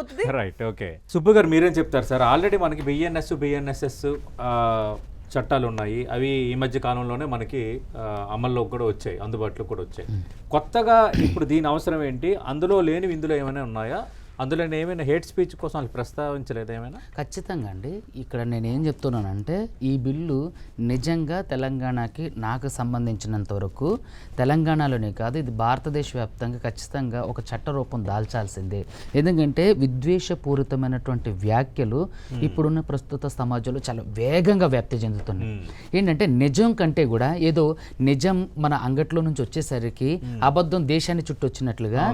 అవుతుంది? Right, okay. Subbu గారు మీరేం చెప్తారు సార్? ఆల్రెడీ మనకి బిఎన్ఎస్ చట్టాలు ఉన్నాయి. అవి ఈ మధ్య కాలంలోనే మనకి అమల్లోకి కూడా వచ్చాయి, అందుబాటులో కూడా వచ్చాయి. కొత్తగా ఇప్పుడు దీని అవసరం ఏంటి? అందులో లేనివి ఇందులో ఏమైనా ఉన్నాయా? అందులో ఏమైనా హేట్ స్పీచ్ కోసం వాళ్ళు ప్రస్తావించలేదు ఏమైనా? ఖచ్చితంగా అండి. ఇక్కడ నేనేం చెప్తున్నానంటే ఈ బిల్లు నిజంగా తెలంగాణకి నాకు సంబంధించినంత వరకు తెలంగాణలోనే కాదు, ఇది భారతదేశ వ్యాప్తంగా ఖచ్చితంగా ఒక చట్ట రూపం దాల్చాల్సిందే. ఎందుకంటే విద్వేషపూరితమైనటువంటి వ్యాఖ్యలు ఇప్పుడున్న ప్రస్తుత సమాజంలో చాలా వేగంగా వ్యాప్తి చెందుతున్నాయి. ఏంటంటే నిజం కంటే కూడా ఏదో నిజం మన అంగట్లో నుంచి వచ్చేసరికి అబద్ధం దేశాన్ని చుట్టొచ్చినట్లుగా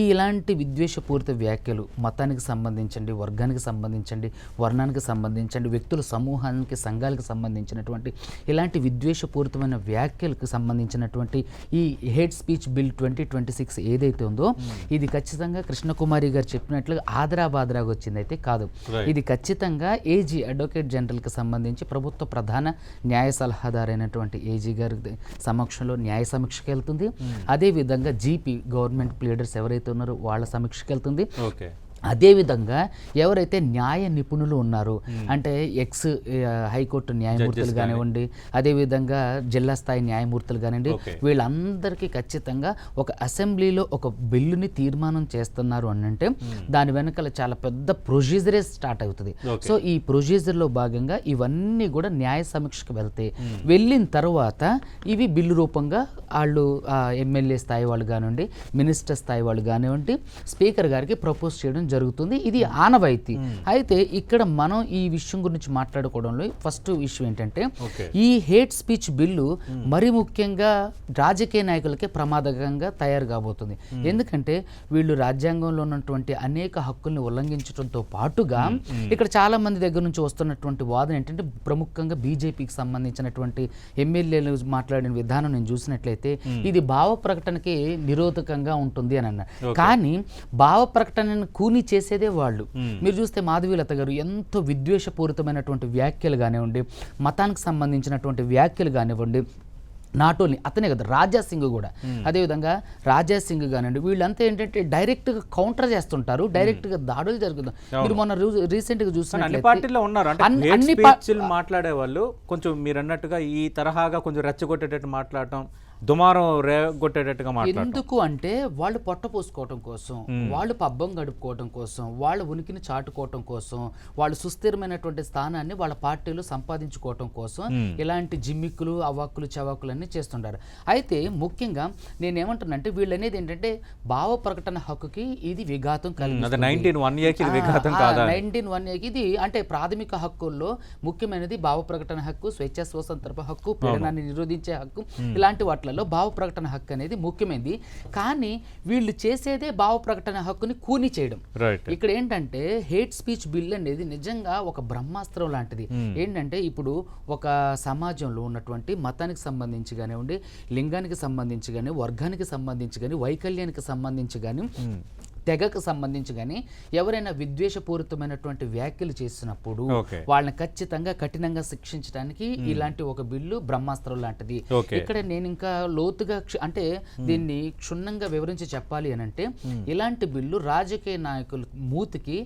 ఇలాంటి విద్వేషపూరిత వ్యాఖ్యలు మతానికి సంబంధించండి, వర్గానికి సంబంధించండి, వర్ణానికి సంబంధించండి, వ్యక్తుల సమూహానికి, సంఘాలకు సంబంధించినటువంటి ఇలాంటి విద్వేషపూరితమైన వ్యాఖ్యలకు సంబంధించినటువంటి ఈ హేట్ స్పీచ్ బిల్ 2026 ఏదైతే ఉందో ఇది ఖచ్చితంగా కృష్ణకుమారి గారు చెప్పినట్లుగా ఆదరాబాదరాగా వచ్చింది అయితే కాదు. ఇది ఖచ్చితంగా ఏజీ అడ్వకేట్ జనరల్కి సంబంధించి ప్రభుత్వ ప్రధాన న్యాయ సలహాదారైనటువంటి ఏజీ గారి సమక్షంలో న్యాయ సమీక్షకి వెళ్తుంది. అదేవిధంగా జీపీ గవర్నమెంట్ ప్లీడర్స్ ఎవరైతే ఉన్నారో వాళ్ళ సమీక్షకి వెళ్తుంది. ఓకే. అదేవిధంగా ఎవరైతే న్యాయ నిపుణులు ఉన్నారో అంటే ఎక్స్ హైకోర్టు న్యాయమూర్తులు కానివ్వండి, అదేవిధంగా జిల్లా స్థాయి న్యాయమూర్తులు కానివ్వండి, వీళ్ళందరికీ ఖచ్చితంగా ఒక అసెంబ్లీలో ఒక బిల్లుని తీర్మానం చేస్తున్నారు అని అంటే దాని వెనకాల చాలా పెద్ద ప్రొసీజరే స్టార్ట్ అవుతుంది. సో ఈ ప్రొసీజర్లో భాగంగా ఇవన్నీ కూడా న్యాయ సమీక్షకు వెళ్ళిన తర్వాత ఇవి బిల్లు రూపంగా వాళ్ళు ఎమ్మెల్యే స్థాయి వాళ్ళు కానివ్వండి, మినిస్టర్ స్థాయి వాళ్ళు కానివ్వండి, స్పీకర్ గారికి ప్రపోజ్ చేయడం జరుగుతుంది. ఇది ఆనవాయితీ. అయితే ఇక్కడ మనం ఈ విషయం గురించి మాట్లాడుకోవడంలో ఫస్ట్ విషయం ఏంటంటే ఈ హేట్ స్పీచ్ బిల్లు మరి ముఖ్యంగా రాజకీయ నాయకులకే ప్రమాదకంగా తయారు కాబోతుంది. ఎందుకంటే వీళ్ళు రాజ్యాంగంలో ఉన్నటువంటి అనేక హక్కుల్ని ఉల్లంఘించడంతో పాటుగా ఇక్కడ చాలా మంది దగ్గర నుంచి వస్తున్నటువంటి వాదన ఏంటంటే ప్రముఖంగా బీజేపీకి సంబంధించినటువంటి ఎమ్మెల్యేలు మాట్లాడిన విధానం నేను చూసినట్లయితే ఇది భావ ప్రకటనకి నిరోధకంగా ఉంటుంది అని అన్నారు. కానీ భావ ప్రకటనను కూని చేసేదే వాళ్ళు. మీరు చూస్తే మాధవీలత గారు ఎంతో విద్వేషపూరితమైనటువంటి వ్యాఖ్యలు కానివ్వండి, మతానికి సంబంధించినటువంటి వ్యాఖ్యలు కానివ్వండి, నాట్ ఓన్లీ అతనే కదా రాజా సింగ్ కూడా, అదేవిధంగా రాజా సింగ్ కానివ్వండి, వీళ్ళంతా ఏంటంటే డైరెక్ట్గా కౌంటర్ చేస్తుంటారు, డైరెక్ట్గా దాడులు జరుగుతాయి. మీరు మొన్న రీసెంట్గా చూసిన మాట్లాడే వాళ్ళు కొంచెం మీరు అన్నట్టుగా ఈ తరహాగా కొంచెం రెచ్చగొట్టేటట్టు మాట్లాడటం, దుమారం రేగొట్టేటట్టుగా మాట్లాడటం. ఎందుకు అంటే వాళ్ళు పొట్ట పోసుకోవటం కోసం, వాళ్ళు పబ్బం గడుపుకోవటం కోసం, వాళ్ళ ఉనికిని చాటుకోవటం కోసం, వాళ్ళు సుస్థిరమైనటువంటి స్థానాన్ని వాళ్ళ పార్టీలు సంపాదించుకోవటం కోసం ఇలాంటి జిమ్మిక్కులు అవాక్కులు చవాకులన్నీ చేస్తుంటారు. అయితే ముఖ్యంగా నేనేమంటున్నానంటే వీళ్ళు అనేది ఏంటంటే భావ ప్రకటన హక్కుకి ఇది విఘాతం కలిగిస్తుంది. 1901 ఇది అంటే ప్రాథమిక హక్కుల్లో ముఖ్యమైనది భావ ప్రకటన హక్కు, స్వేచ్ఛా స్వతంత్ర హక్కు, పీడనాన్ని నిరోధించే హక్కు, ఇలాంటి వాటిలలో భావ ప్రకటన హక్కు అనేది ముఖ్యమైనది. కానీ వీళ్ళు చేసేదే భావ ప్రకటన హక్కుని కూని చేయడం. ఇక్కడ ఏంటంటే హేట్ స్పీచ్ బిల్ అనేది నిజంగా ఒక బ్రహ్మాస్త్రం లాంటిది. ఏంటంటే ఇప్పుడు ఒక సమాజంలో ఉన్నటువంటి మతానికి సంబంధించి కానివ్వండి, లింగానికి సంబంధించి కానీ, వర్గానికి సంబంధించి కానీ, వైకల్యానికి సంబంధించి కానీ, తెగకు సంబంధించి కానీ ఎవరైనా విద్వేషపూరితమైనటువంటి వ్యాఖ్యలు చేసినప్పుడు వాళ్ళని ఖచ్చితంగా కఠినంగా శిక్షించడానికి ఇలాంటి ఒక బిల్లు బ్రహ్మాస్త్రం లాంటిది. ఇక్కడ నేను ఇంకా లోతుగా అంటే దీన్ని క్షుణ్ణంగా వివరించి చెప్పాలి అని అంటే ఇలాంటి బిల్లు రాజకీయ నాయకుల మూతికి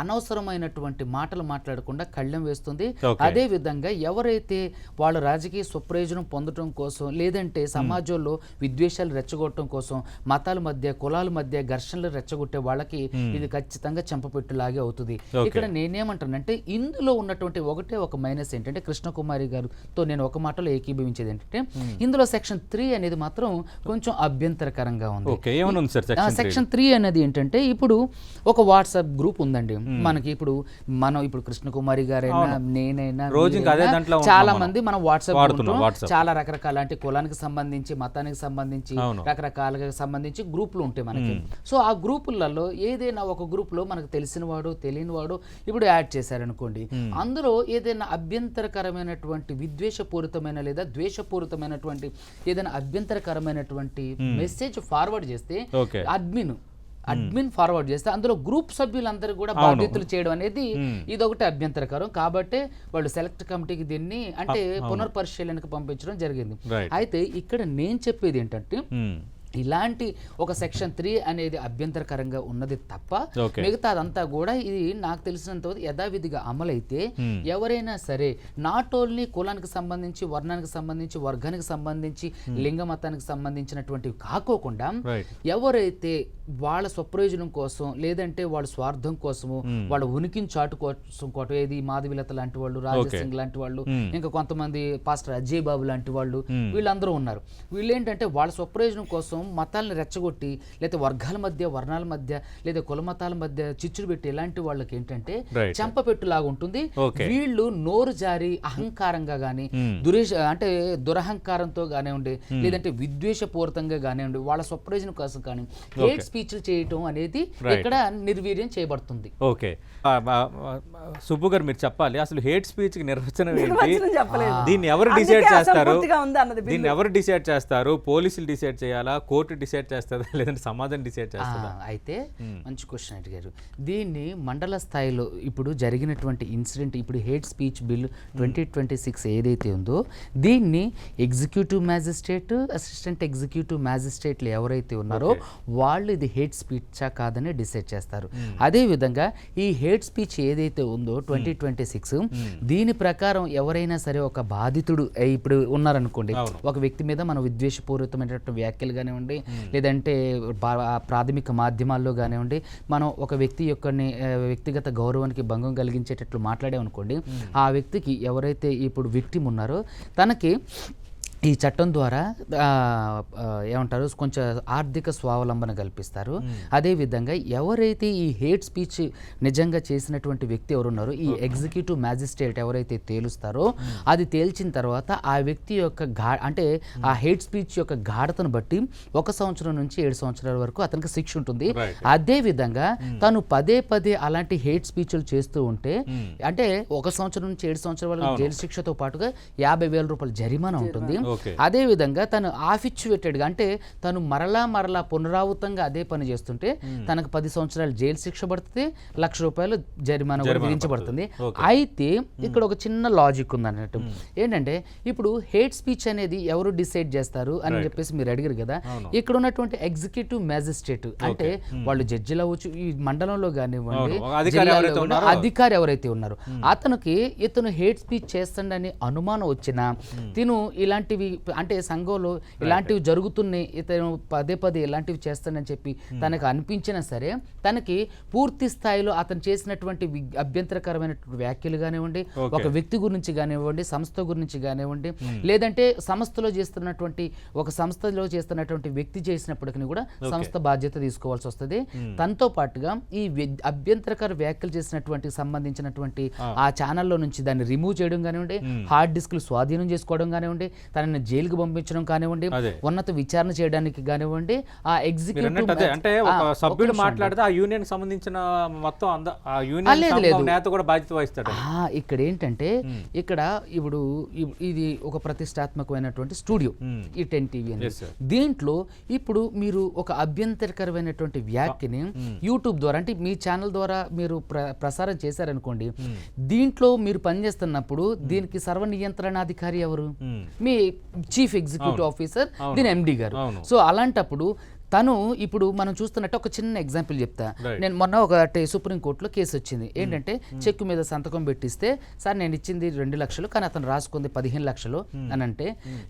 అనవసరమైనటువంటి మాటలు మాట్లాడకుండా కళ్ళెం వేస్తుంది. అదే విధంగా ఎవరైతే వాళ్ళ రాజకీయ స్వప్రయోజనం పొందడం కోసం లేదంటే సమాజంలో విద్వేషాలు రెచ్చగొట్టడం కోసం మతాల మధ్య కులాల మధ్య ఘర్షణలు రెచ్చగొట్టే వాళ్ళకి ఇది ఖచ్చితంగా చెంపపెట్టులాగే అవుతుంది. ఇక్కడ నేనేమంటానంటే ఇందులో ఉన్నటువంటి ఒకటే ఒక మైనస్ ఏంటంటే కృష్ణకుమారి గారితో నేను ఒక మాటలో ఏకీభవించేది ఏంటంటే ఇందులో సెక్షన్ 3 అనేది మాత్రం కొంచెం అభ్యంతరకరంగా ఉంది. సెక్షన్ 3 అనేది ఏంటంటే ఇప్పుడు ఒక వాట్సాప్ గ్రూప్ ఉందండి మనకి. మనం కృష్ణకుమారి గారైనా నేనైనా చాలా మంది మనం వాట్సాప్ చాలా రకరకాల అంటే కులానికి సంబంధించి మతానికి సంబంధించి రకరకాలుగా సంబంధించి గ్రూపులు ఉంటాయి మనకి. సో ఆ గ్రూపులలో ఏదైనా ఒక గ్రూప్లో మనకు తెలిసిన వాడు తెలియని వాడు ఇప్పుడు యాడ్ చేశారనుకోండి, అందులో ఏదైనా అభ్యంతరకరమైనటువంటి విద్వేషపూరితమైన లేదా ద్వేషపూరితమైనటువంటి ఏదైనా అభ్యంతరకరమైనటువంటి మెసేజ్ ఫార్వర్డ్ చేస్తే అడ్మిన్ ఫార్వర్డ్ చేస్తే అందులో గ్రూప్ సభ్యులందరూ కూడా బాధ్యతలు చేయడం అనేది ఇదొకటి అభ్యంతరకరం. కాబట్టి వాళ్ళు సెలెక్ట్ కమిటీకి దీన్ని అంటే పునర్పరిశీలనకు పంపించడం జరిగింది. అయితే ఇక్కడ నేను చెప్పేది ఏంటంటే ఇలాంటి ఒక సెక్షన్ 3 అనేది అభ్యంతరకరంగా ఉన్నది తప్ప Okay. మిగతా అదంతా కూడా ఇది నాకు తెలిసినంత యథావిధిగా అమలైతే ఎవరైనా సరే నాట్ ఓన్లీ కులానికి సంబంధించి, వర్ణానికి సంబంధించి, వర్గానికి సంబంధించి, లింగ మతానికి సంబంధించినటువంటివి కాకోకుండా Right. ఎవరైతే వాళ్ళ స్వప్రయోజనం కోసం లేదంటే వాళ్ళ స్వార్థం కోసము వాళ్ళ ఉనికిని చాటుకోసం ఏది మాధవిలత లాంటి వాళ్ళు, రాజసింగ్ లాంటి వాళ్ళు, ఇంకా కొంతమంది పాస్టర్ అజయ్ బాబు లాంటి వాళ్ళు, వీళ్ళందరూ ఉన్నారు. వీళ్ళు ఏంటంటే వాళ్ళ స్వప్రయోజనం కోసం మతాలను రెచ్చగొట్టి లేదా వర్గాల మధ్య, వర్ణాల మధ్య లేదా కుల మతాల మధ్య చిచ్చులు పెట్టి ఇలాంటి వాళ్ళకి ఏంటంటే చెంపపెట్టులాగా ఉంటుంది. వీళ్ళు నోరు జారి అహంకారంగా గానీ అంటే దురహంకారంతో కానివ్వండి లేదంటే విద్వేషపూరితంగా కానివ్వండి వాళ్ళ స్వప్రయోజనం కోసం కానీ హేట్ స్పీచ్లు చేయటం అనేది ఇక్కడ నిర్వీర్యం చేయబడుతుంది. ఓకే, సుబ్బు గారు మీరు చెప్పాలి అసలు హేట్ స్పీచ్ కి నిర్వచనం ఏంటి? దీన్ని ఎవరు డిసైడ్ చేస్తారు? దీన్ని ఎవరు డిసైడ్ చేస్తారు? పోలీసులు డిసైడ్ చేయాలా, కోర్టు డిసైడ్ చేస్తుందా, లేదంటే సమాజం డిసైడ్ చేస్తుందా? అయితే మంచి క్వశ్చన్ అడిగారు. దీన్ని మండల స్థాయిలో ఇప్పుడు జరిగినటువంటి ఇన్సిడెంట్, ఇప్పుడు హేట్ స్పీచ్ బిల్ 2026 ఏదైతే ఉందో దీన్ని ఎగ్జిక్యూటివ్ మ్యాజిస్ట్రేట్, అసిస్టెంట్ ఎగ్జిక్యూటివ్ మ్యాజిస్ట్రేట్లు ఎవరైతే ఉన్నారో వాళ్ళు ఇది హేట్ స్పీచా కాదని డిసైడ్ చేస్తారు. అదేవిధంగా ఈ హేట్ స్పీచ్ ఏదైతే ఉందో 2026 దీని ప్రకారం ఎవరైనా సరే ఒక బాధితుడు ఇప్పుడు ఉన్నారనుకోండి, ఒక వ్యక్తి మీద మనం విద్వేషపూరితమైనటువంటి వ్యాఖ్యలు కానివ్వండి లేదంటే ప్రాథమిక మాధ్యమాల్లో కానివ్వండి మనం ఒక వ్యక్తి యొక్క వ్యక్తిగత గౌరవానికి భంగం కలిగించేటట్లు మాట్లాడామనుకోండి, ఆ వ్యక్తికి ఎవరైతే ఇప్పుడు విక్టిమ్ ఉన్నారో తనకి ఈ చట్టం ద్వారా ఏమంటారు కొంచెం ఆర్థిక స్వావలంబన కల్పిస్తారు. అదేవిధంగా ఎవరైతే ఈ హేట్ స్పీచ్ నిజంగా చేసినటువంటి వ్యక్తి ఎవరున్నారో ఈ ఎగ్జిక్యూటివ్ మ్యాజిస్ట్రేట్ ఎవరైతే తేలుస్తారో అది తేల్చిన తర్వాత ఆ వ్యక్తి యొక్క అంటే ఆ హేట్ స్పీచ్ యొక్క గాఢతను బట్టి 1 సంవత్సరం నుంచి 7 సంవత్సరాల వరకు అతనికి శిక్ష ఉంటుంది. అదేవిధంగా తను పదే పదే అలాంటి హేట్ స్పీచ్లు చేస్తూ ఉంటే అంటే 1 సంవత్సరం నుంచి 7 సంవత్సరాల వరకు జైలు శిక్షతో పాటుగా 50,000 రూపాయల జరిమానా ఉంటుంది. అదేవిధంగా తను ఆఫిచ్యువేటెడ్గా అంటే తను మరలా పునరావృతంగా అదే పని చేస్తుంటే తనకు 10 సంవత్సరాలు జైలు శిక్ష పడుతుంది, ₹1,00,000 జరిమానా విధించబడుతుంది. అయితే ఇక్కడ ఒక చిన్న లాజిక్ ఉంది అన్నట్టు. ఏంటంటే ఇప్పుడు హేట్ స్పీచ్ అనేది ఎవరు డిసైడ్ చేస్తారు అని చెప్పేసి మీరు అడిగారు కదా, ఇక్కడ ఉన్నటువంటి ఎగ్జిక్యూటివ్ మ్యాజిస్ట్రేట్ అంటే వాళ్ళు జడ్జిలు అవ్వచ్చు, ఈ మండలంలో కానివ్వండి అధికారి ఎవరైతే ఉన్నారో అతనికి ఇతను హేట్ స్పీచ్ చేస్తుండని అనుమానం వచ్చినా తిను ఇలాంటి అంటే సంఘంలో ఇలాంటివి జరుగుతున్నాయి, ఇతను పదే ఇలాంటివి చేస్తానని చెప్పి తనకు అనిపించినా సరే తనకి పూర్తి స్థాయిలో అతను చేసినటువంటి అభ్యంతరకరమైనటువంటి వ్యాఖ్యలు కానివ్వండి, ఒక వ్యక్తి గురించి కానివ్వండి, సంస్థ గురించి కానివ్వండి, లేదంటే సంస్థలో చేస్తున్నటువంటి వ్యక్తి చేసినప్పటికీ కూడా సంస్థ బాధ్యత తీసుకోవాల్సి వస్తుంది. తనతో పాటుగా ఈ అభ్యంతరకర వ్యాఖ్యలు చేసినటువంటి సంబంధించినటువంటి ఆ ఛానల్లో నుంచి దాన్ని రిమూవ్ చేయడం కానివ్వండి, హార్డ్ డిస్క్లు స్వాధీనం చేసుకోవడం కానివ్వండి, తనని జైలుకి పంపించడం కానివ్వండి, ఉన్నత విచారణ చేయడానికి కానివ్వండి, ఆ ఎగ్జిక్యూటివ్ అంటే ఒక సభ్యుడు మాట్లాడితే ఆ యూనియన్ సంబంధించిన మొత్తం ఆ యూనియన్ నేత కూడా బాధ్యత వహిస్తాడు. ఇక్కడ ఏంటంటే ఇక్కడ ఇప్పుడు ఇది ఒక ప్రతిష్టాత్మకమైనటువంటి స్టూడియో ఈ 10 TV అని. దీంట్లో ఇప్పుడు మీరు ఒక అభ్యంతరకరమైనటువంటి వ్యాఖ్యని యూట్యూబ్ ద్వారా అంటే మీ ఛానల్ ద్వారా మీరు ప్రసారం చేశారనుకోండి, దీంట్లో మీరు పనిచేస్తున్నప్పుడు దీనికి సర్వ నియంత్రణాధికారి ఎవరు? మీ చీఫ్ ఎగ్జిక్యూటివ్ ఆఫీసర్, దీని MD గారు. సో అలాంటప్పుడు తను ఇప్పుడు మనం చూస్తున్నట్టు ఒక చిన్న ఎగ్జాంపుల్ చెప్తా. నేను మొన్న ఒకటి సుప్రీంకోర్టులో కేసు వచ్చింది. ఏంటంటే చెక్కు మీద సంతకం పెట్టిస్తే సార్ నేను ఇచ్చింది 2 లక్షలు కానీ అతను రాసుకుంది 15 లక్షలు అని అంటే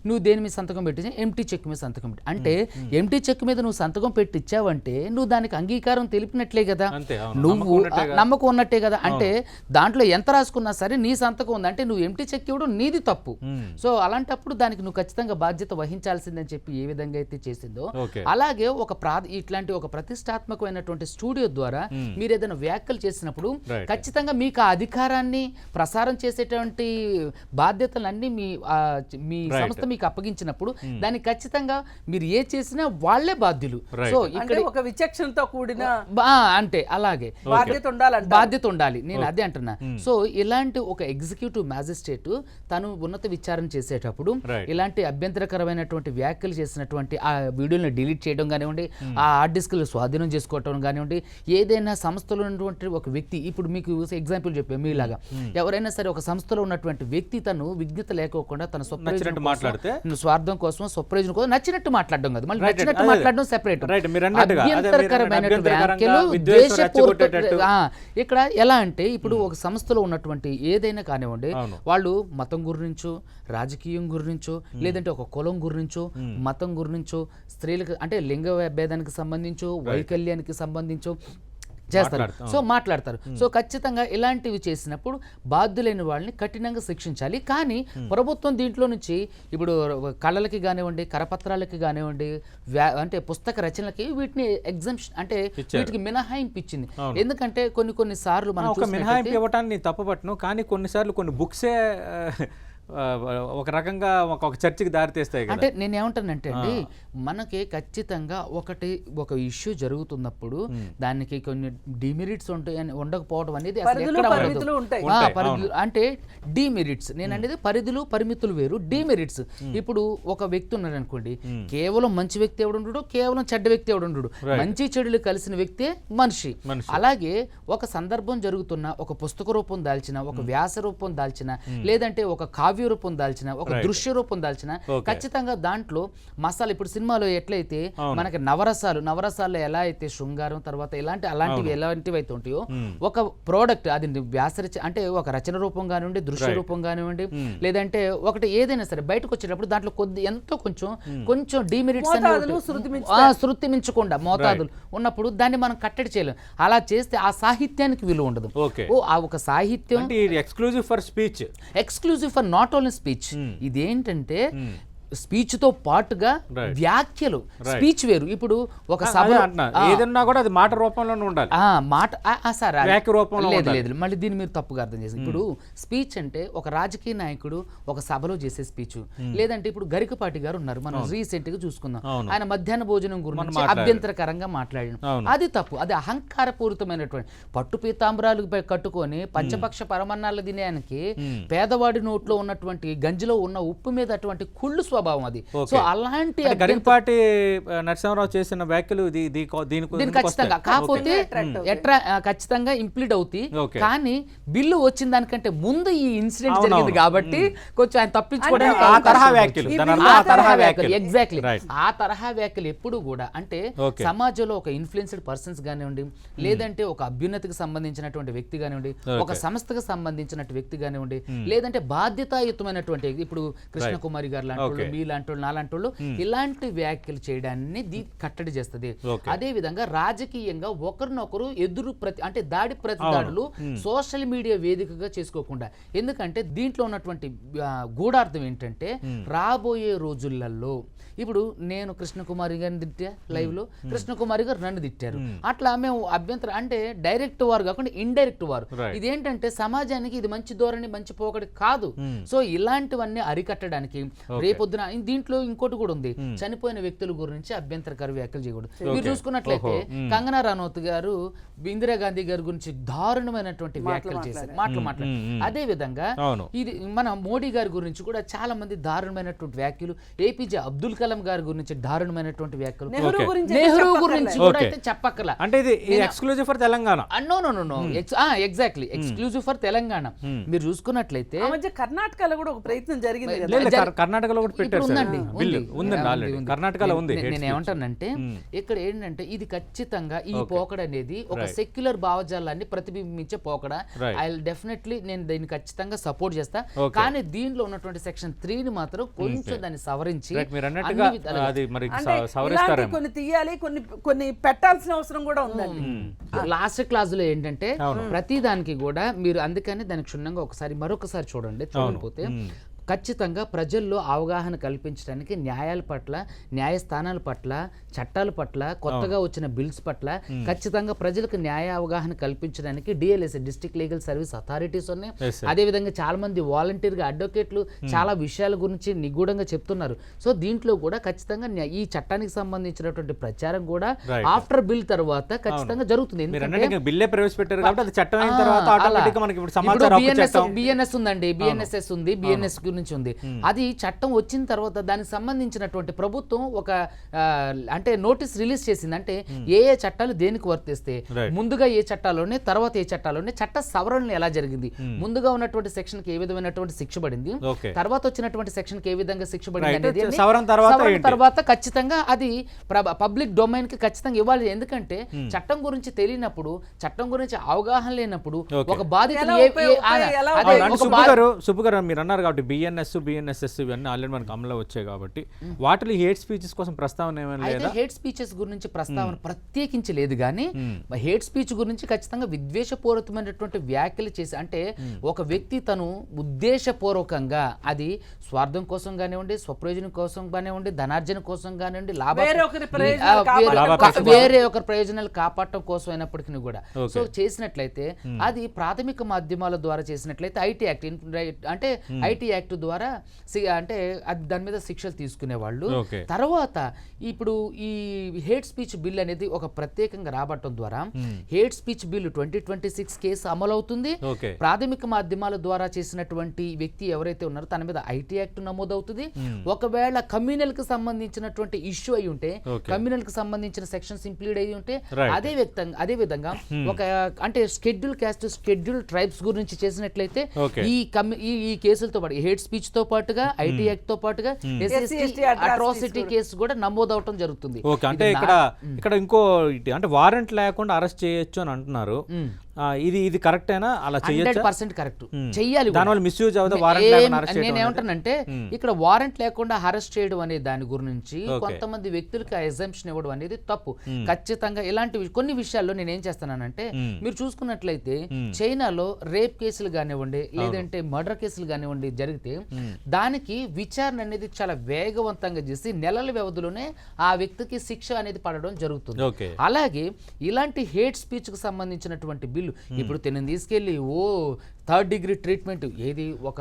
నువ్వు దేని మీద సంతకం పెట్టించి ఎంటీ చెక్ మీద సంతకం పెట్టి అంటే ఎంటీ చెక్ మీద నువ్వు సంతకం పెట్టిచ్చావంటే నువ్వు దానికి అంగీకారం తెలిపినట్లే కదా, నువ్వు నమ్మకం ఉన్నట్టే కదా. అంటే దాంట్లో ఎంత రాసుకున్నా సరే నీ సంతకం ఉంది అంటే నువ్వు ఎంటీ చెక్ ఇవ్వడం నీది తప్పు. సో అలాంటప్పుడు దానికి నువ్వు ఖచ్చితంగా బాధ్యత వహించాల్సిందని చెప్పి ఏ విధంగా అయితే చేసిందో అలాగే ఇట్లాంటి ఒక ప్రతిష్టాత్మకమైనటువంటి స్టూడియో ద్వారా మీరు ఏదైనా వ్యాఖ్యలు చేసినప్పుడు ఖచ్చితంగా మీకు ఆ అధికారాన్ని ప్రసారం చేసేటువంటి బాధ్యతలన్నీ మీ సంస్థ మీకు అప్పగించినప్పుడు దానికి ఖచ్చితంగా మీరు ఏ చేసినా వాళ్లే బాధ్యులు. సో ఇక్కడ ఒక విచక్షణతో కూడిన అంటే అలాగే బాధ్యత ఉండాలి. నేను అదే అంటున్నా. సో ఇలాంటి ఒక ఎగ్జిక్యూటివ్ మ్యాజిస్ట్రేట్ తను ఉన్నత విచారణ చేసేటప్పుడు ఇలాంటి అభ్యంతరకరమైనటువంటి వ్యాఖ్యలు చేసినటువంటి ఆ వీడియోని డిలీట్ చేయడం కానివ్వండి, ఆ హార్డ్ డిస్క్లు స్వాధీనం చేసుకోవటం కానివ్వండి, ఏదైనా సంస్థలో ఉన్నటువంటి ఒక వ్యక్తి, ఇప్పుడు మీకు ఎగ్జాంపుల్ చెప్పాను మీలాగా, ఎవరైనా సరే ఒక సంస్థలో ఉన్నటువంటి వ్యక్తి తను విజ్ఞత లేకోకుండా తన స్వప్రయోజనం మాట్లాడితే, స్వార్థం కోసం స్వప్రయోజనం కోసం నచ్చినట్టు మాట్లాడడం కాదు, మళ్ళీ నచ్చినట్టు మాట్లాడడం సెపరేట్. ఇక్కడ ఎలా అంటే ఇప్పుడు ఒక సంస్థలో ఉన్నటువంటి ఏదైనా కానివ్వండి, వాళ్ళు మతం గురించో, రాజకీయం గురించో, లేదంటే ఒక కులం గురించో, మతం గురించో, స్త్రీలకు అంటే లింగ భేదానికి సంబంధించో, వైకల్యానికి సంబంధించో చేస్తారు, సో మాట్లాడతారు. సో ఖచ్చితంగా ఇలాంటివి చేసినప్పుడు బాధ్యులైన వాళ్ళని కఠినంగా శిక్షించాలి. కానీ ప్రభుత్వం దీంట్లో నుంచి ఇప్పుడు కళలకి కానివ్వండి, కరపత్రాలకి కానివ్వండి, అంటే పుస్తక రచనలకి వీటిని ఎగ్జామ్షన్ అంటే వీటికి మినహాయింపు ఇచ్చింది. ఎందుకంటే కొన్ని సార్లు మనం మినహాయింపు ఇవ్వటాన్ని తప్పపట్టను, కానీ కొన్నిసార్లు కొన్ని బుక్సే ఒక రకంగా ఒక చర్చకి దారితీస్తాయి. అంటే నేను ఏమంటానంటే అండి, మనకి ఖచ్చితంగా ఒక ఇష్యూ జరుగుతున్నప్పుడు దానికి కొన్ని డిమెరిట్స్ ఉంటాయని ఉండకపోవడం అనేది అసలు ఎక్కడ ఉండదు. అంటే డిమెరిట్స్ నేను అనేది పరిధులు పరిమితులు వేరు, డిమెరిట్స్. ఇప్పుడు ఒక వ్యక్తి ఉన్నాడు అనుకోండి, కేవలం మంచి వ్యక్తి ఎవడు ఉండడు, కేవలం చెడ్డ వ్యక్తి ఎవడు ఉండడు, మంచి చెడులు కలిసిన వ్యక్తే మనిషి. అలాగే ఒక సందర్భం జరుగుతున్న ఒక పుస్తక రూపం దాల్చిన, ఒక వ్యాస రూపం దాల్చిన, లేదంటే ఒక కావ్య రూపం దాల్చిన, ఒక దృశ్య రూపం దాల్చిన, ఖచ్చితంగా దాంట్లో మసాలా, ఇప్పుడు సినిమాలో ఎట్లయితే మనకి నవరసాల్లో ఎలా అయితే శృంగారం తర్వాత అలాంటివి ఎలాంటివి అయితే ఉంటాయో, ఒక ప్రోడక్ట్ అది వ్యాసరచ అంటే ఒక రచన రూపం కానివ్వండి, దృశ్య రూపం కానివ్వండి, లేదంటే ఒకటి ఏదైనా సరే బయటకు వచ్చేటప్పుడు దాంట్లో కొంచెం డిమెరిట్స్ శృతి మించకుండా మోతాదులు ఉన్నప్పుడు దాన్ని మనం కట్టడి చేయలేం. అలా చేస్తే ఆ సాహిత్యానికి విలువ ఉండదు. ఆ ఒక సాహిత్యం exclusive for speech, exclusive for not only speech. ఇదేంటంటే స్పీచ్ తో పాటుగా వ్యాఖ్యలు, స్పీచ్ వేరు. ఇప్పుడు ఒక సభ ఏదన్నా కూడా అది మాట రూపంలోనే ఉండాలి, లేదు మళ్ళీ దీన్ని మీరు తప్పుగా అర్థం చేసి. ఇప్పుడు స్పీచ్ అంటే ఒక రాజకీయ నాయకుడు ఒక సభలో చేసే స్పీచ్, లేదంటే ఇప్పుడు గరికపాటి గారు ఉన్నారు, మనం రీసెంట్ గా చూసుకుందాం, ఆయన మధ్యాహ్న భోజనం గురించి అభ్యంతరకరంగా మాట్లాడిన, అది తప్పు. అది అహంకారపూరితమైనటువంటి పట్టు పీతాంబరాలు కట్టుకొని పంచపక్ష పరమన్నాలు తినేయానికి పేదవాడి నోట్లో ఉన్నటువంటి గంజిలో ఉన్న ఉప్పు మీద అటువంటి కుళ్ళు స్వభావం అది. సో అలాంటి గరికపాటి నరసింహారావు చేసిన వ్యాఖ్యలు దీనికి ఖచ్చితంగా కాకపోతే ఖచ్చితంగా ఇంప్లీడ్ అవుతాయి. కానీ బిల్లు వచ్చిన దానికంటే ముందు ఈ ఇన్సిడెంట్ జరిగింది కాబట్టి కొంచెం ఆయన తప్పించుకోవడానికి ఎగ్జాక్ట్లీ ఆ తరహా వ్యాఖ్యలు ఎప్పుడు కూడా అంటే సమాజంలో ఒక ఇన్ఫ్లుయెన్స్డ్ పర్సన్స్ కానివ్వండి, లేదంటే ఒక అభ్యున్నతికి సంబంధించినటువంటి వ్యక్తి కానివ్వండి, ఒక సంస్థకు సంబంధించినటువంటి వ్యక్తి కానివ్వండి, లేదంటే బాధ్యతాయుతమైనటువంటి ఇప్పుడు కృష్ణకుమారి గారు లాంటి మీలాంటి వాళ్ళు, నాలాంటి వాళ్ళు ఇలాంటి వ్యాఖ్యలు చేయడాన్ని కట్టడి చేస్తుంది. అదే విధంగా రాజకీయంగా ఒకరినొకరు అంటే దాడి ప్రతిదాడులు సోషల్ మీడియా వేదికగా చేసుకోకుండా, ఎందుకంటే దీంట్లో ఉన్నటువంటి గూఢార్థం ఏంటంటే రాబోయే రోజులలో ఇప్పుడు నేను కృష్ణకుమారి గారిని తిట్టా లైవ్ లో, కృష్ణకుమారి గారు నన్ను తిట్టారు, అట్లా మేము అభ్యంతరం అంటే డైరెక్ట్ వారు కాకుండా ఇండైరెక్ట్ వారు. ఇదేంటంటే సమాజానికి ఇది మంచి ధోరణి, మంచి పోకడి కాదు. సో ఇలాంటివన్నీ అరికట్టడానికి రేపొద్దున దీంట్లో ఇంకోటి కూడా ఉంది, చనిపోయిన వ్యక్తుల గురించి అభ్యంతరకర వ్యాఖ్యలు చేయకూడదు. మీరు చూసుకున్నట్లయితే కంగనా రనౌత్ గారు ఇందిరాగాంధీ గారి గురించి దారుణమైనటువంటి వ్యాఖ్యలు చేశారు, మాట్లాడారు. అదే విధంగా ఇది మన మోడీ గారి గురించి కూడా చాలా మంది దారుణమైనటువంటి వ్యాఖ్యలు, ఏపీజే అబ్దుల్ కలాం గారి గురించి దారుణమైనటువంటి వ్యాఖ్యలు, నెహ్రూ గురించి కూడా అయితే చెప్పక్కర్లా. అంటే ఇది exclusive for Telangana. Know exactly exclusive for Telangana. మీరు చూసుకున్నట్లయితే కర్ణాటకలో కూడా ఒక ప్రయత్నం జరిగింది, కర్ణాటకలో కూడా పెట్టారు, కర్ణాటకలో ఉంది. నేను ఏమంటానంటే ఇక్కడ ఏంటంటే ఇది ఖచ్చితంగా ఈ పోకడ అనేది ఒక సెక్యులర్ భావజాలాన్ని ప్రతిబింబించే పోకడ. ఐ డెఫినెట్లీ నేను దీన్ని ఖచ్చితంగా సపోర్ట్ చేస్తా. కానీ దీనిలో ఉన్నటువంటి సెక్షన్ 3ని మాత్రం కొంచెం దాన్ని సవరించి కొన్ని తీయాలి, కొన్ని పెట్టాల్సిన అవసరం కూడా ఉందండి. లాస్ట్ క్లాస్ లో ఏంటంటే ప్రతి దానికి కూడా మీరు అందుకని దానికి క్షుణ్ణంగా ఒకసారి మరొకసారి చూడండి. చూడకపోతే ఖచ్చితంగా ప్రజల్లో అవగాహన కల్పించడానికి న్యాయాల పట్ల, న్యాయస్థానాల పట్ల, చట్టాల పట్ల, కొత్తగా వచ్చిన బిల్స్ పట్ల ఖచ్చితంగా ప్రజలకు న్యాయ అవగాహన కల్పించడానికి DLS district legal service authorities ఉన్నాయి. అదేవిధంగా చాలా మంది వాలంటీర్గా అడ్వకేట్లు చాలా విషయాల గురించి నిగూఢంగా చెప్తున్నారు. సో దీంట్లో కూడా ఖచ్చితంగా ఈ చట్టానికి సంబంధించినటువంటి ప్రచారం కూడా ఆఫ్టర్ బిల్ తర్వాత ఖచ్చితంగా జరుగుతుంది. బిఎన్ఎస్ ఉందండి, బిఎన్ఎస్ నుంచి ఉంది. అది చట్టం వచ్చిన తర్వాత దానికి సంబంధించినటువంటి ప్రభుత్వం ఒక అంటే నోటీస్ రిలీజ్ చేసింది. అంటే ఏ చట్టాలు దేనికి వర్తిస్తే, ముందుగా ఏ చట్టాలోనే తర్వాత ఏ చట్టాలోనే చట్ట సవరణలు ఎలా జరిగింది, ముందుగా ఉన్నటువంటి సెక్షన్ కి ఏ విధమైనటువంటి శిక్ష పడింది, తర్వాత వచ్చినటువంటి సెక్షన్ కి ఏ విధంగా శిక్ష పడింది అనేది సవరణ తర్వాత ఖచ్చితంగా అది పబ్లిక్ డొమైన్ కి ఖచ్చితంగా ఇవ్వాలి. ఎందుకంటే చట్టం గురించి తెలియనప్పుడు, చట్టం గురించి అవగాహన లేనప్పుడు ఒక బాధితులు సుబ్బు గారు మీరు అన్నారు కాబట్టి బిఎన్ఎస్ ఇవన్నీ ఆల్రెడీ మనకు అమలు వచ్చాయి కాబట్టి వాటిలో హేట్ స్పీచెస్ కోసం ప్రస్తావన ఏమైనా లేదా? హేట్ స్పీచెస్ గురించి ప్రస్తావన ప్రత్యేకించి లేదు, కానీ హేట్ స్పీచ్ గురించి ఖచ్చితంగా విద్వేషపూరితమైనటువంటి వ్యాఖ్యలు చేసి, అంటే ఒక వ్యక్తి తను ఉద్దేశపూర్వకంగా అది స్వార్థం కోసం కానివ్వండి, స్వప్రయోజనం కోసం కానివ్వండి, ధనార్జన కోసం కానివ్వండి, వేరే ఒకరి ప్రయోజనాలు కాపాడటం కోసం అయినప్పటికీ కూడా సో చేసినట్లయితే అది ప్రాథమిక మాధ్యమాల ద్వారా చేసినట్లయితే ఐటీ యాక్ట్ అంటే ఐటీ యాక్ట్ ద్వారా అంటే దాని మీద శిక్షలు తీసుకునేవాళ్ళు. తర్వాత ఇప్పుడు ఈ హేట్ స్పీచ్ బిల్ అనేది ఒక ప్రత్యేకంగా రాబట్టడం ద్వారా హేట్ స్పీచ్ బిల్ 2026 కేసు అమలవుతుంది. ప్రాథమిక మాధ్యమాల ద్వారా చేసినటువంటి వ్యక్తి ఎవరైతే ఉన్నారో తన మీద ఐటీ యాక్ట్ నమోదవుతుంది. ఒకవేళ కమ్యూనల్ కి సంబంధించినటువంటి ఇష్యూ అయి ఉంటే, కమ్యూనల్ కి సంబంధించిన సెక్షన్స్ ఇంప్లీడ్ అయి ఉంటే, అదే విధంగా ఒక అంటే షెడ్యూల్ క్యాస్ట్, షెడ్యూల్ ట్రైబ్స్ గురించి చేసినట్లయితే ఈ కేసులతో పాటు హేట్ స్పీచ్ తో పాటుగా ఐటీ యాక్ట్ తో పాటుగా అట్రాసిటీ కేసు కూడా నమోదవటం జరుగుతుంది. అంటే ఇక్కడ ఇంకో అంటే వారెంట్ లేకుండా అరెస్ట్ చేయొచ్చు అని అంటున్నారు. ఇది కరెక్టేనా? అలా చేయొచ్చు? 100% కరెక్ట్, చెయ్యాలి. దానివల్ల మిస్యూజ్ అవుతుంది వారెంట్ లేకుండా అరెస్ట్ చేయడం. నేనేమంటానంటే ఇక్కడ వారెంట్ లేకుండా అరెస్ట్ చేయడం అనే దాని గురించి కొంతమంది వ్యక్తులకి ఎగ్జంప్షన్ ఇవ్వడం అనేది తప్పు. ఖచ్చితంగా ఇలాంటి కొన్ని విషయాల్లో నేను ఏం చేస్తానంటే, మీరు చూసుకున్నట్లయితే చైనాలో రేప్ కేసులు కానివ్వండి, లేదంటే మర్డర్ కేసులు కానివ్వండి జరిగితే దానికి విచారణ అనేది చాలా వేగవంతంగా చేసి నెలల వ్యవధిలోనే ఆ వ్యక్తికి శిక్ష అనేది పడడం జరుగుతుంది. అలాగే ఇలాంటి హేట్ స్పీచ్ కు సంబంధించినటువంటి బిల్లు ఇప్పుడు తీసుకెళ్లి థర్డ్ డిగ్రీ ట్రీట్మెంట్ ఏది ఒక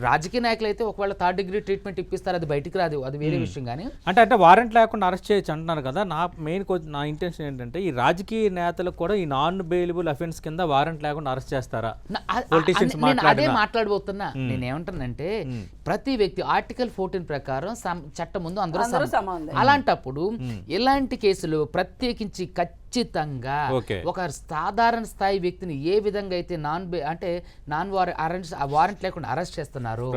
రాజకీయ నాయకులు అయితే ఒకవేళ థర్డ్ డిగ్రీ ట్రీట్మెంట్ ఇప్పిస్తారు, అది బయటికి రాదు, అది వేరే విషయం. కానీ అంటే వారెంట్ లేకుండా అరెస్ట్ చేయొచ్చు అంటున్నారు కదా. నా ఇంటెన్షన్ ఏంటంటే ఈ రాజకీయ నేతలకు కూడా ఈ నాన్ బెయిలబుల్ అఫెన్స్ కింద వారెంట్ లేకుండా అరెస్ట్ చేస్తారా? నేను అదే మాట్లాడబోతున్నా. నేనేమంటానంటే ప్రతి వ్యక్తి ఆర్టికల్ 14 ప్రకారం చట్టం ముందు అందరూ సమానం. అలాంటప్పుడు ఇలాంటి కేసులు ప్రత్యేకించి ఖచ్చితంగా ఒక సాధారణ స్థాయి వ్యక్తిని ఏ విధంగా అయితే వారెంట్ లేకుండా అరెస్ట్ చేస్తున్నారు,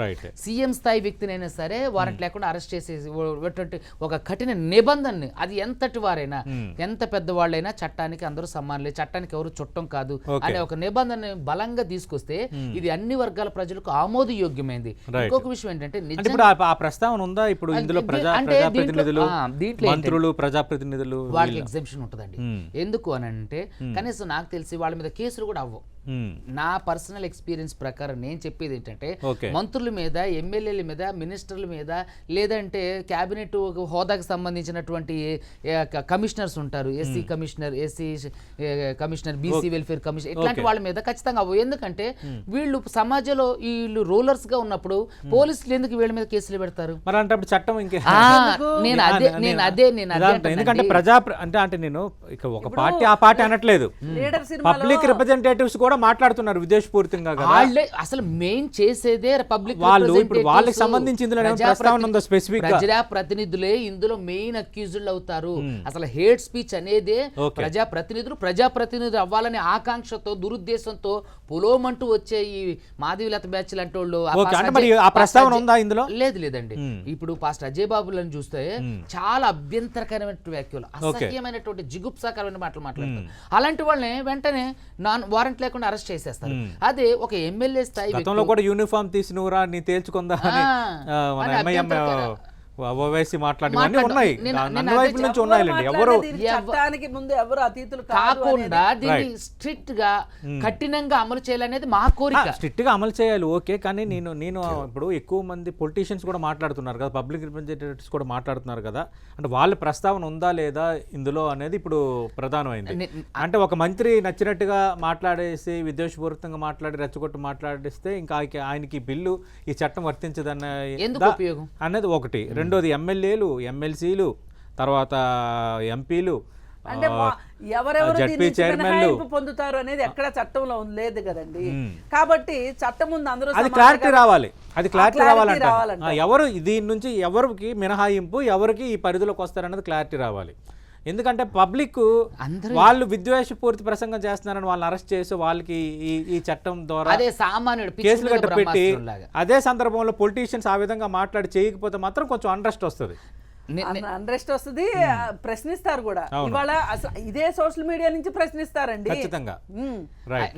సీఎం స్థాయి వ్యక్తినైనా సరే వారెంట్ లేకుండా అరెస్ట్ చేసేటువంటి ఒక కఠిన నిబంధనని, అది ఎంతటి వారైనా ఎంత పెద్దవాళ్ళైనా చట్టానికి అందరూ సమానులే, చట్టానికి ఎవరు చుట్టం కాదు అనే ఒక నిబంధన బలంగా తీసుకొస్తే ఇది అన్ని వర్గాల ప్రజలకు ఆమోదయోగ్యమైంది. ఇంకొక విషయం ఏంటంటే ఆ ప్రస్తావన ఉందా ఇప్పుడు ఇందులో ప్రజాప్రతినిధులు, మంత్రులు, ప్రజాప్రతినిధులు వాళ్ళకి ఎగ్జంప్షన్ ఉంటుందండి. ఎందుకు అని అంటే కనీసం నాకు తెలిసి వాళ్ళ మీద కేసులు కూడా అవ్వవు. నా పర్సనల్ ఎక్స్పీరియన్స్ ప్రకారం నేను చెప్పేది ఏంటంటే మంత్రుల మీద, ఎమ్మెల్యేల మీద, మినిస్టర్ల మీద, లేదంటే క్యాబినెట్ హోదాకు సంబంధించినటువంటి కమిషనర్స్ ఉంటారు, SC commissioner, BC welfare commissioner, ఇట్లాంటి వాళ్ళ మీద ఖచ్చితంగా అవ్వవు. ఎందుకంటే వీళ్ళు సమాజంలో వీళ్ళు రూలర్స్ గా ఉన్నప్పుడు పోలీసులు ఎందుకు వీళ్ళ మీద కేసులు పెడతారు? మరి అంటే చట్టం ఎందుకంటే ప్రజా అంటే నేను ఒక పార్టీ ఆ పార్టీ అనట్లేదు, పబ్లిక్ రిప్రజెంటేటివ్స్ కూడా మాట్లాడుతున్నారు విదేశపూరితంగా కదా. అసలు మెయిన్ చేసేదే పబ్లిక్ వాళ్ళు. ఇప్పుడు వాళ్ళకి సంబంధించి ఇందులో ప్రస్తావన ఉందో స్పెసిఫిక్ ప్రజాప్రతినిధులే ఇందులో మెయిన్ అక్యూజ్డ్ అవుతారు. అసలు హేట్ స్పీచ్ అనేదే ప్రజాప్రతినిధులు అవ్వాలనే ఆకాంక్షతో, దురుద్దేశంతో పొలోమంటూ వచ్చే ఈ మాధవీలత బ్యాచ్ లాంటి వాళ్ళు ప్రస్తావన ఉందా ఇందులో? లేదండి. ఇప్పుడు పాస్టర్ అజయ్ బాబులను చూస్తే చాలా అభ్యంతరకరమైన వ్యాఖ్యలు, అసహ్యమైనటువంటి జిగుప్సాకరమైన మాటలు మాట్లాడతారు. అలాంటి వాళ్ళని వెంటనే వారెంట్ లేకుండా అరెస్ట్ చేసేస్తారు. అదే ఒక ఎమ్మెల్యే స్థాయి గతంలో కూడా యూనిఫామ్ తీసి నువ్వురా నీ తేల్చుకుందా ఓవైసీ మాట్లాడి ఉన్నాయి, అన్ని వైపుల నుంచి ఉన్నాయండి. ఎవరు చట్టానికి ముందు ఎవరు అతీతులు కాకుండా దీన్ని స్ట్రిక్ట్ గా కఠినంగా అమలు చేయాలనేది మా కోరిక. స్ట్రిక్ట్ గా అమలు చేయాలి, ఓకే. కానీ నేను ఇప్పుడు ఎక్కువ మంది పొలిటీషియన్స్ కూడా మాట్లాడుతున్నారు కదా, పబ్లిక్ రిప్రజెంటేటివ్స్ కూడా మాట్లాడుతున్నారు కదా, అంటే వాళ్ళ ప్రస్తావన ఉందా లేదా ఇందులో అనేది ఇప్పుడు ప్రధానమైంది. అంటే ఒక మంత్రి నచ్చినట్టుగా మాట్లాడేసి విద్వేషపూరితంగా మాట్లాడి రెచ్చగొట్టు మాట్లాడిస్తే ఇంకా ఆయనకి బిల్లు ఈ చట్టం వర్తించదన్న అనేది ఒకటి. రెండోది ఎమ్మెల్యేలు, ఎమ్మెల్సీలు, తర్వాత ఎంపీలు, అంటే ఎవరెవరు జడ్పీ దీని నుంచి చైర్మన్లు మినహాయింపు పొందుతారు అనేది ఎక్కడ చట్టంలో లేదు కదండి. కాబట్టి చట్టం ముందు అందరూ అది సమానంగా- క్లారిటీ రావాలి, అది క్లారిటీ clarity రావాలంటే ఎవరు దీని నుంచి ఎవరికి మినహాయింపు, ఎవరికి ఈ పరిధిలోకి వస్తారన్నది క్లారిటీ రావాలి. ఎందుకంటే పబ్లిక్ వాళ్ళు విద్వేషపూరిత ప్రసంగం చేస్తున్నారని వాళ్ళని అరెస్ట్ చేసి వాళ్ళకి ఈ చట్టం ద్వారా అదే సామాన్యుడు పిచ్చి కేసులు మీద గట్ట పెట్టి బ్రహ్మాస్త్రంలాగా. అదే సందర్భంలో పొలిటీషియన్స్ ఆ విధంగా మాట్లాడి చేయకపోతే మాత్రం కొంచెం అన్రెస్ట్ వస్తుంది. అన్రెస్ట్ వస్తుంది, ప్రశ్నిస్తారు కూడా. ఇవాళ ఇదే సోషల్ మీడియా నుంచి ప్రశ్నిస్తారండి ఖచ్చితంగా. రైట్.